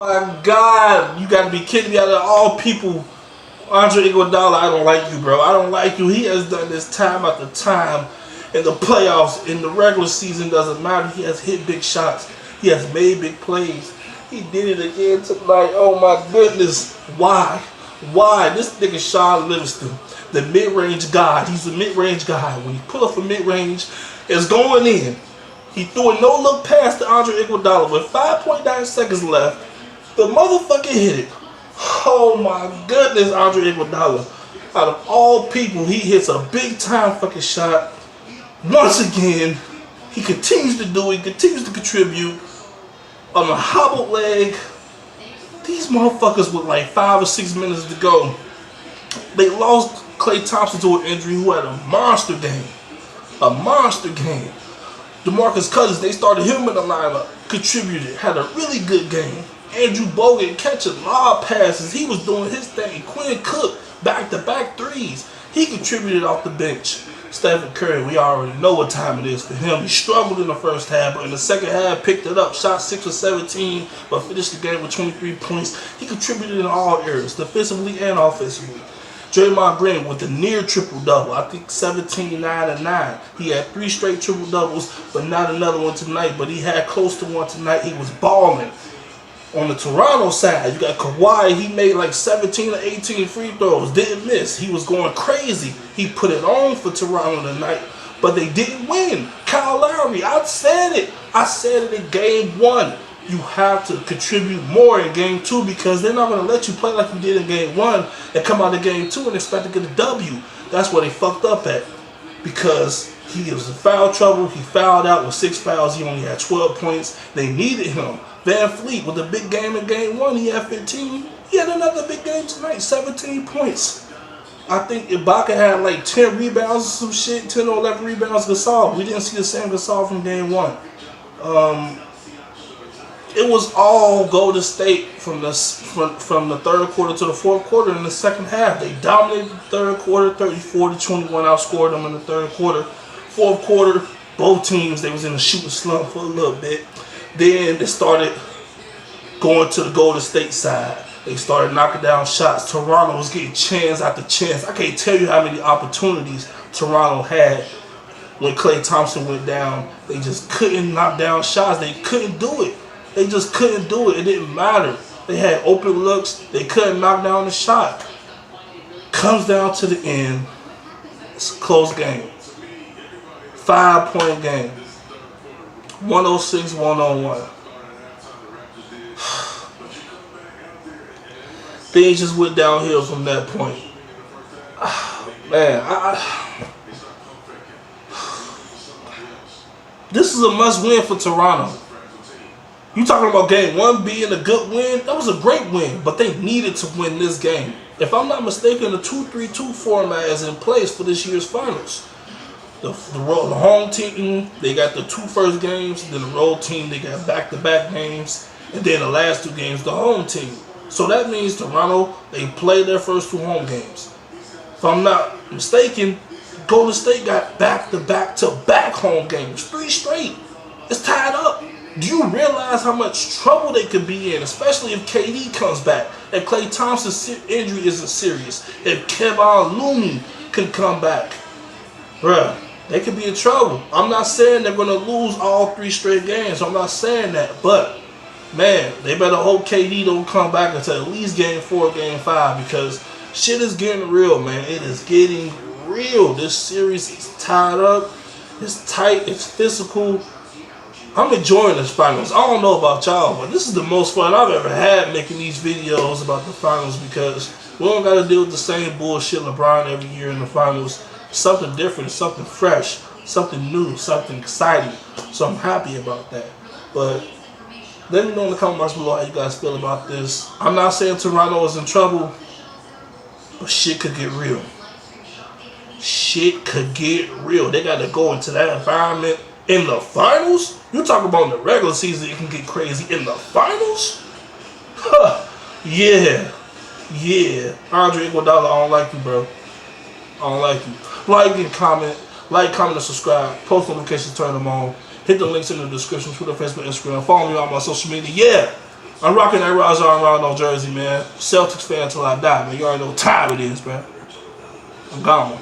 My God, you gotta be kidding me! Out of all people, Andre Iguodala, I don't like you, bro. I don't like you. He has done this time after time in the playoffs, in the regular season. Doesn't matter. He has hit big shots. He has made big plays. He did it again tonight. Oh my goodness! Why? Why? This nigga Sean Livingston, the mid-range god. He's a mid-range guy. When he pull up a mid-range, it's going in. He threw a no-look pass to Andre Iguodala with 5.9 seconds left. The motherfucker hit it. Oh my goodness, Andre Iguodala. Out of all people, he hits a big time fucking shot. Once again, he continues to do it, continues to contribute on a hobbled leg. These motherfuckers with like 5 or 6 minutes to go. They lost Klay Thompson to an injury who had a monster game. A monster game. DeMarcus Cousins, they started him in the lineup, contributed, had a really good game. Andrew Bogut catching lob passes. He was doing his thing. Quinn Cook, back-to-back threes. He contributed off the bench. Stephen Curry, we already know what time it is for him. He struggled in the first half, but in the second half, picked it up. Shot 6 for 17, but finished the game with 23 points. He contributed in all areas, defensively and offensively. Draymond Green with a near triple-double. I think 17, 9, and 9. He had 3 straight triple-doubles, but not another one tonight. But he had close to one tonight. He was balling. On the Toronto side, you got Kawhi. He made like 17 or 18 free throws. Didn't miss. He was going crazy. He put it on for Toronto tonight, but they didn't win. Kyle Lowry, I said it. I said it in game 1. You have to contribute more in game 2 because they're not going to let you play like you did in game 1 and come out of game 2 and expect to get a W. That's where they fucked up at because he was in foul trouble. He fouled out with 6 fouls. He only had 12 points. They needed him. Van Fleet with a big game in game 1. He had 15. He had another big game tonight, 17 points. I think Ibaka had like 10 rebounds or some shit, 10 or 11 rebounds. Gasol. We didn't see the same Gasol from game 1. It was all Golden State from the third quarter to the fourth quarter in the second half. They dominated the third quarter, 34-21, outscored them in the third quarter. Fourth quarter, both teams, they was in a shooting slump for a little bit. Then they started going to the Golden State side. They started knocking down shots. Toronto was getting chance after chance. I can't tell you how many opportunities Toronto had when Klay Thompson went down. They just couldn't knock down shots. They couldn't do it. They just couldn't do it. It didn't matter. They had open looks. They couldn't knock down the shot. Comes down to the end. It's a close game. 5-point game. 106-101. Things just went downhill from that point. Man, this is a must-win for Toronto. You talking about game 1 being a good win? That was a great win, but they needed to win this game. If I'm not mistaken, the 2-3-2 format is in place for this year's finals. The home team, they got the 2 first games, then the road team, they got back-to-back games, and then the last 2 games, the home team. So that means Toronto, they played their first 2 home games. If I'm not mistaken, Golden State got back-to-back home games, 3 straight. It's tied up. Do you realize how much trouble they could be in, especially if KD comes back, if Klay Thompson's injury isn't serious, if Kevon Looney can come back? Bruh, they could be in trouble. I'm not saying they're going to lose all 3 straight games. I'm not saying that. But, man, they better hope KD don't come back until at least game 4, game 5. Because shit is getting real, man. It is getting real. This series is tied up. It's tight. It's physical. I'm enjoying this finals. I don't know about y'all, but this is the most fun I've ever had making these videos about the finals because we don't got to deal with the same bullshit LeBron every year in the finals. Something different, something fresh, something new, something exciting. So I'm happy about that. But let me know in the comment box below how you guys feel about this. I'm not saying Toronto is in trouble, but shit could get real. Shit could get real. They got to go into that environment in the finals. You talk about in the regular season, it can get crazy. In the finals? Huh. Yeah. Andre Iguodala, I don't like you, bro. I don't like you. Like and comment. Like, comment, and subscribe. Post notifications, turn them on. Hit the links in the description, Twitter, Facebook, Instagram. Follow me on my social media. Yeah. I'm rocking that Rajon Rondo jersey, man. Celtics fan till I die, man. You already know what time it is, man. I'm gone.